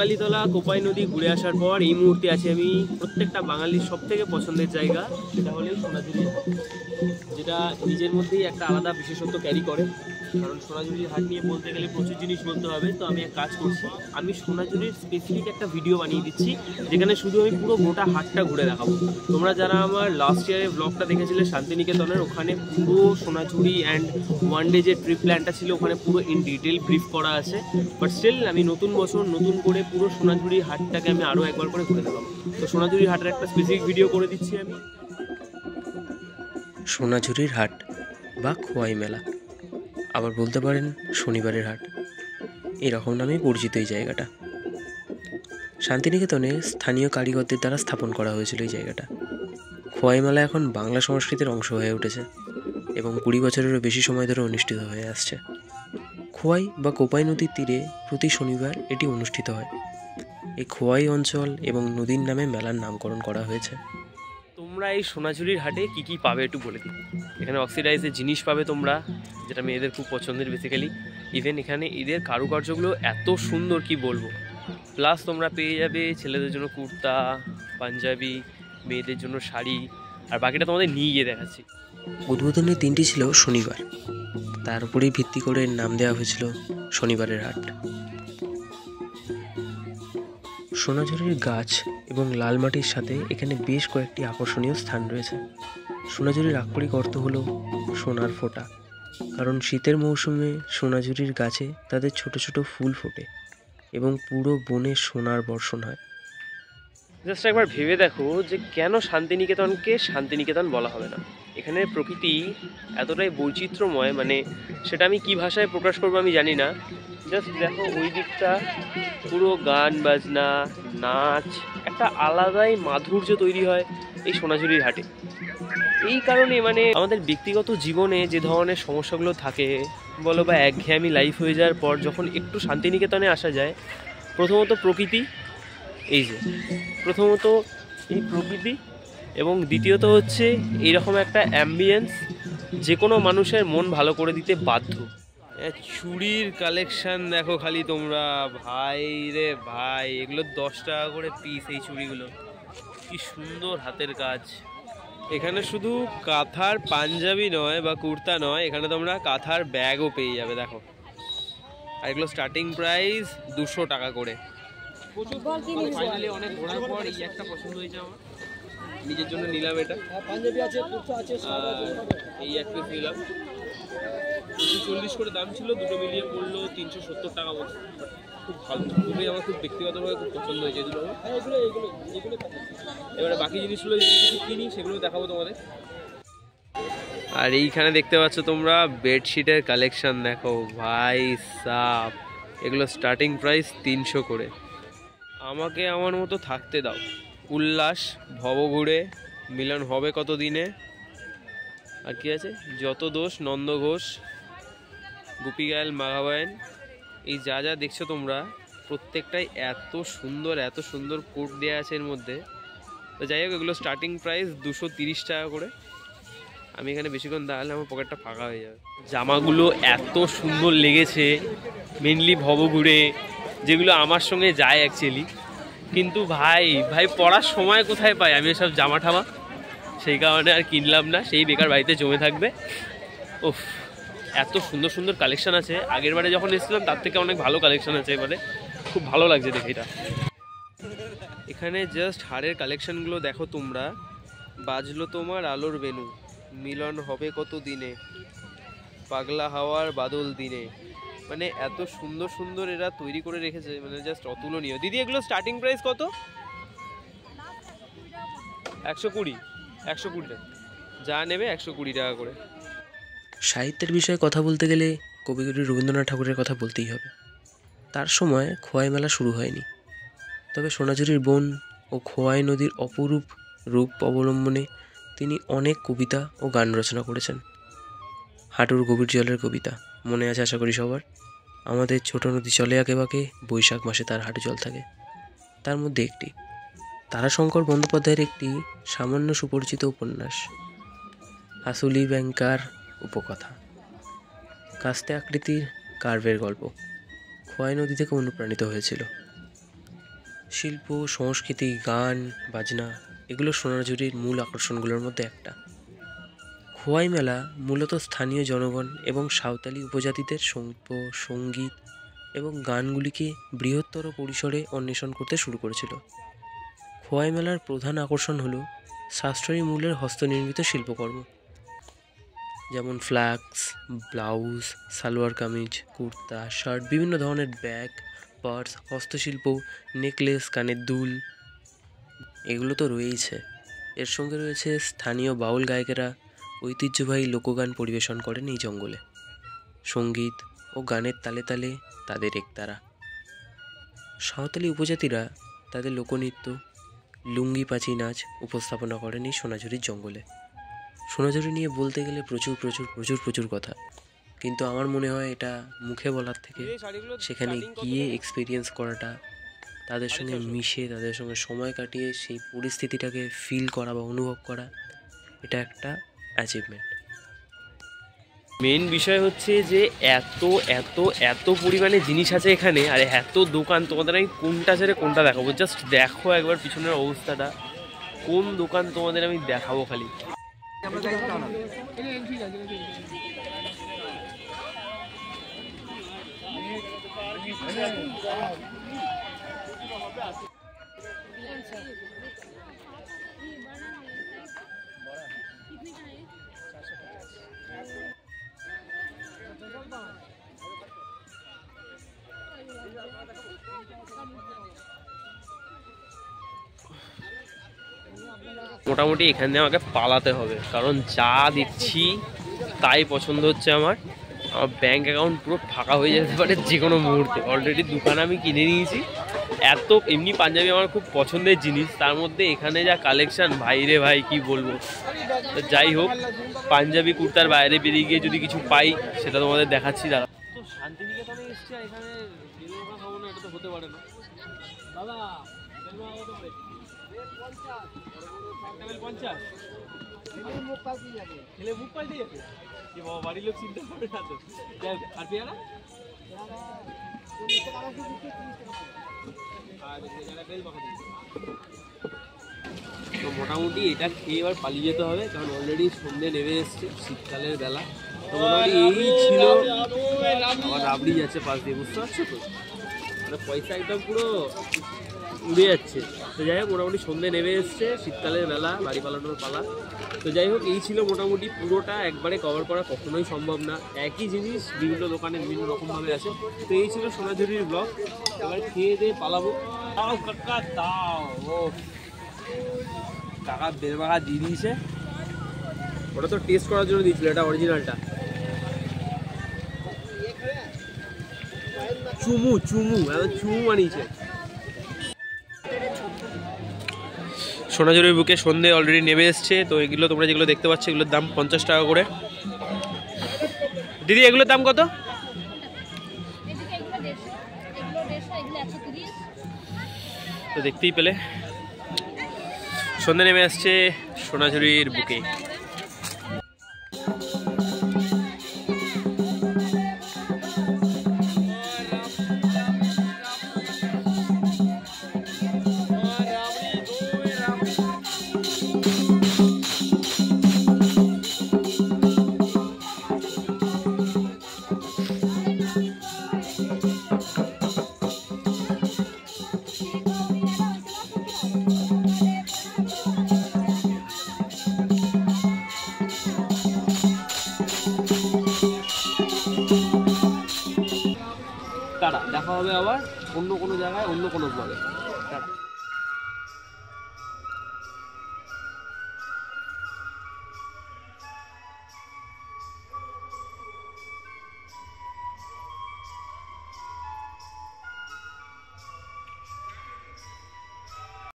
কঙ্কালীতলা কোপাই নদী ঘুরে আসার পর এই মুহূর্তে আছি আমি প্রত্যেকটা বাঙালির সব থেকে পছন্দের জায়গা, সেটা হলো সোনাঝুরির হাট, যেটা নিজের মধ্যেই একটা আলাদা বিশেষত্ব ক্যারি করে। কারণ সোনাঝুরির হাট নিয়ে বলতে গেলে প্রচুর জিনিস বলতে হবে, তো আমি এক কাজ করছি, আমি সোনাঝুরির স্পেসিফিক একটা ভিডিও বানিয়ে দিচ্ছি, যেখানে শুধু আমি পুরো গোটা হাটটা ঘুরে দেখাবো। তোমরা যারা আমার লাস্ট ইয়ারের ব্লগটা দেখেছিলে শান্তিনিকেতনের, ওখানে পুরো সোনাঝুরি অ্যান্ড ওয়ান ডে যে ট্রিপ প্ল্যানটা ছিল ওখানে পুরো ইন ডিটেল ব্রিফ করা আছে। বাট স্টিল আমি নতুন বছর নতুন করে পুরো সোনাঝুরি হাটটাকে আমি আরও একবার করে ঘুরে দেখাবো। তো সোনাঝুরি হাটের একটা স্পেসিফিক ভিডিও করে দিচ্ছি আমি। সোনাঝুরির হাট বা খোয়াই মেলা, আবার বলতে পারেন শনিবারের হাট, এরকম নামেই পরিচিত এই জায়গাটা। শান্তিনিকেতনে স্থানীয় কারিগরদের দ্বারা স্থাপন করা হয়েছিল এই জায়গাটা। খোয়াই মেলা এখন বাংলা সংস্কৃতির অংশ হয়ে উঠেছে এবং 20 বছরেরও বেশি সময় ধরে অনুষ্ঠিত হয়ে আসছে। খোয়াই বা কোপাই নদীর তীরে প্রতি শনিবার এটি অনুষ্ঠিত হয়। এই খোয়াই অঞ্চল এবং নদীর নামে মেলার নামকরণ করা হয়েছে। তোমরা এই সোনাঝুরির হাটে কি কি পাবে একটু বলে দিই। এখানে অক্সিডাইজের জিনিস পাবে তোমরা, যেটা মেয়েদের খুব পছন্দের বেসিক্যালি। ইভেন এখানে ঈদের কারুকার্যগুলো এত সুন্দর কি বলবো। প্লাস তোমরা পেয়ে যাবে ছেলেদের জন্য কুর্তা, পাঞ্জাবি, মেয়েদের জন্য শাড়ি, আর বাকিটা তোমাদের নিয়ে গিয়ে দেখাচ্ছি। উদ্বোধনের দিনটি ছিল শনিবার, তার উপরেই ভিত্তি করে নাম দেওয়া হয়েছিল শনিবারের হাট। সোনাঝুরির গাছ এবং লাল মাটির সাথে এখানে বেশ কয়েকটি আকর্ষণীয় স্থান রয়েছে। সোনাঝুরির আক্ষরিক অর্থ হল সোনার ফোঁটা, কারণ শীতের মৌসুমে সোনাঝুরির গাছে তাদের ছোট ছোট ফুল ফোটে এবং পুরো বনে সোনার বর্ষণ হয়। জাস্ট একবার ভেবে দেখো যে কেন শান্তিনিকেতনকে শান্তিনিকেতন বলা হবে না। এখানে প্রকৃতি এতটাই বৈচিত্র্যময়, মানে সেটা আমি কি ভাষায় প্রকাশ করবো আমি জানি না। জাস্ট দেখো ওই দিকটা পুরো গান বাজনা, নাচ, একটা আলাদাই মাধুর্য তৈরি হয় এই সোনাঝুরির হাটে। এই কারণে মানে আমাদের ব্যক্তিগত জীবনে যে ধরনের সমস্যাগুলো থাকে বলো বা একঘেয়েমি লাইফ হয়ে যাওয়ার পর যখন একটু শান্তিনিকেতনে আসা যায়, প্রথমত প্রকৃতি, এই যে প্রথমত এই প্রকৃতি, এবং দ্বিতীয়ত হচ্ছে এইরকম একটা অ্যাম্বিয়েন্স যে কোনো মানুষের মন ভালো করে দিতে বাধ্য। চুড়ির কালেকশন দেখো খালি তোমরা, ভাই রে ভাই, এগুলো 10 টাকা করে পিস। এই চুড়িগুলো কি সুন্দর হাতের কাজ। এখানে শুধু কাঁথার পাঞ্জাবি নয় বা কুর্তা নয়, এখানে তোমরা কাঁথার ব্যাগও পেয়ে যাবে দেখো। আর এগুলো স্টার্টিং প্রাইস 200 টাকা করে। ফাইনালি অনেক ঘোরার পর এই একটা পছন্দ হয়েছে আমার, নিজের জন্য নিলাম এটা। পাঞ্জাবি আছে, কুর্তা আছে, এই একটা নিলাম। 240 করে দাম ছিল, দুটো মিলিয়ে পড়লো 370 টাকা মতো। খুব ভালো, খুবই আমার খুব ব্যক্তিগতভাবে খুব পছন্দ হয়েছে এগুলো। এবারে বাকি জিনিসগুলো যদি কিনি সেগুলো দেখাবো তোমাদের। আর এইখানে দেখতে পাচ্ছ তোমরা বেডশিটের কালেকশন দেখো ভাই সাব, এগুলো স্টার্টিং প্রাইস 300 করে। আমাকে আমার মতো থাকতে দাও, উল্লাস, ভবঘুরে, মিলন হবে কত দিনে, আর কি আছে, যত দোষ, নন্দ ঘোষ, গোপীগাল, মাঘাবায়ন, এই যা যা দেখছো তোমরা প্রত্যেকটাই এত সুন্দর কোট দেওয়া আছে এর মধ্যে। তো যাই হোক, এগুলো স্টার্টিং প্রাইস 230 টাকা করে। আমি এখানে বেশিক্ষণ দাঁড়ালে আমার পকেটটা ফাঁকা হয়ে যাবে। জামাগুলো এত সুন্দর লেগেছে, মেনলি ভবঘুরে, যেগুলো আমার সঙ্গে যায় অ্যাকচুয়ালি, কিন্তু ভাই পড়ার সময় কোথায় পাই আমি এসব জামা ঠামা, সেই কারণে আর কিনলাম না, সেই বেকার বাড়িতে জমে থাকবে। ওফ, এত সুন্দর কালেকশন আছে। আগের বারে যখন এসেছিলাম তার থেকে অনেক ভালো কালেকশন আছে এবারে, খুব ভালো লাগছে দেখে এটা। এখানে জাস্ট হারের কালেকশনগুলো দেখো তোমরা। বাজলো তোমার আলোর বেনু, মিলন হবে কত দিনে, পাগলা হাওয়ার বাদল দিনে, মানে এত সুন্দর এরা তৈরি করে রেখেছে, মানে জাস্ট অতুলনীয়। দিদি এগুলো স্টার্টিং প্রাইস কত? 120 টাকা, যা নেবে 120 টাকা করে। সাহিত্যের বিষয়ে কথা বলতে গেলে কবিগুরু রবীন্দ্রনাথ ঠাকুরের কথা বলতেই হবে। তার সময় খোয়াই মেলা শুরু হয়নি, তবে সোনাঝুরির বন ও খোয়াই নদীর অপরূপ রূপ অবলম্বনে তিনি অনেক কবিতা ও গান রচনা করেছেন। হাঁটুর গভীর জলের কবিতা মনে আছে আশা করি সবার। আমাদের ছোট নদী চলে আঁকে বাঁকে, বৈশাখ মাসে তার হাঁটু জল থাকে। তার মধ্যে একটি তারাশঙ্কর বন্দ্যোপাধ্যায়ের একটি সামান্য সুপরিচিত উপন্যাস আসুলি ব্যাংকার উপকথা, কাস্তে আকৃতির কার্ভের গল্প খোয়াই নদী থেকে অনুপ্রাণিত হয়েছিল। শিল্প, সংস্কৃতি, গান, বাজনা এগুলো সোনাঝুরির মূল আকর্ষণগুলোর মধ্যে একটা। খোয়াই মেলা মূলত স্থানীয় জনগণ এবং সাঁওতালি উপজাতিদের শিল্প, সঙ্গীত এবং গানগুলিকে বৃহত্তর পরিসরে অন্বেষণ করতে শুরু করেছিল। খোয়াই মেলার প্রধান আকর্ষণ হলো সাশ্রয়ী মূল্যের হস্তনির্মিত শিল্পকর্ম, যেমন flax, blouse, salwar kameez, kurta, shirt, বিভিন্ন ধরনের ব্যাগ, পার্স, হস্তশিল্প, নেকলেস, কানের দুল, এগুলো তো রয়েইছে। এর সঙ্গে রয়েছে স্থানীয় বাউল গায়কেরা ঐতিহ্যবাহী লোকগান পরিবেশন করেন এই জঙ্গলে। সঙ্গীত ও গানের তালে তালে তাদের একতারা। সাঁওতালি উপজাতিরা তাদের লোকনৃত্য, লুঙ্গি পাঁচি নাচ উপস্থাপনা করেন এই সোনাঝুরির জঙ্গলে। সোনাঝুরি নিয়ে বলতে গেলে প্রচুর প্রচুর প্রচুর প্রচুর কথা, কিন্তু আমার মনে হয় এটা মুখে বলার থেকে সেখানে গিয়ে এক্সপিরিয়েন্স করাটা, তাদের সঙ্গে মিশে তাদের সঙ্গে সময় কাটিয়ে সেই পরিস্থিতিটাকে ফিল করা বা অনুভব করা, এটা একটা অ্যাচিভমেন্ট। মেন বিষয় হচ্ছে যে এত এত এত পরিমাণে জিনিস আছে এখানে, আর এত দোকান, তোমাদের আমি কোনটা ছেড়ে কোনটা দেখাবো। জাস্ট দেখো একবার পিছনের অবস্থাটা, কোন দোকান তোমাদের আমি দেখাবো খালি। মোটামুটি এখান দিয়ে আমাকে পালাতে হবে, কারণ যা দিচ্ছি তাই পছন্দ হচ্ছে আমার। আমার ব্যাঙ্ক অ্যাকাউন্ট পুরো ফাঁকা হয়ে যেতে পারে যে কোনো মুহূর্তে। অলরেডি দোকান আমি কিনে নিয়েছি। এত এমনি পাঞ্জাবি আমার খুব পছন্দের জিনিস, তার মধ্যে এখানে যা কালেকশন, ভাই রে ভাই কি বলবো। তো যাই হোক, পাঞ্জাবি কুর্তার বাইরে বেরিয়ে গিয়ে যদি কিছু পাই সেটা তোমাদের দেখাচ্ছি। দাদা তো শান্তিনিকেতনে এসছি, আর এখানে বেলুন খাবো না, এটা তো হতে পারে না। দাদা বেলুন কত করে? 50। খেলে মুখ পাল্টে যাবে। বাবা বাড়ির লোক চিন্তা করবে না তো। আর পেয়ারা তো মোটামুটি এটা খেয়ে এবার পালিয়ে যেতে হবে, কারণ অলরেডি সন্ধ্যে নেমে এসছে, শীতকালের বেলা। তো মোটামুটি এই ছিল। আমার রাবড়ি যাচ্ছে পাশ দিয়ে, বুঝতে পারছো তো, মানে পয়সা একদম পুরো উড়ে যাচ্ছে। তো যাই হোক, মোটামুটি সন্ধ্যে নেমে এসছে, শীতকালের বেলা, বাড়ি পালানোর পালা। তো যাই হোক, এই ছিল মোটামুটি। পুরোটা একবারে কভার করা কখনোই সম্ভব না, একই জিনিস বিভিন্ন দোকানে বিভিন্ন রকমভাবে আছে। তো এই ছিল সোনাঝুরির ব্লগ। এবার খেয়ে দিয়ে পালাবো। দাও কাকা দাও। ও কাকা বেলমাখা দিয়ে দিয়েছে, ওটা তো টেস্ট করার জন্য দিয়েছিল, এটা অরিজিনালটা। চুমু চুমু চুমু বানিয়েছে। সোনাঝুরির বুকে সন্ধে অলরেডি নেমে এসছে। তো এগুলো তোমরা যেগুলো দেখতে পাচ্ছ, এগুলোর দাম 50 টাকা করে। দিদি এগুলোর দাম কত? তো দেখতেই পেলে সন্ধে নেমে আসছে সোনাঝুরির বুকে। দেখা হবে আবার অন্য কোনো জায়গায়, অন্য কোনো ব্লগে।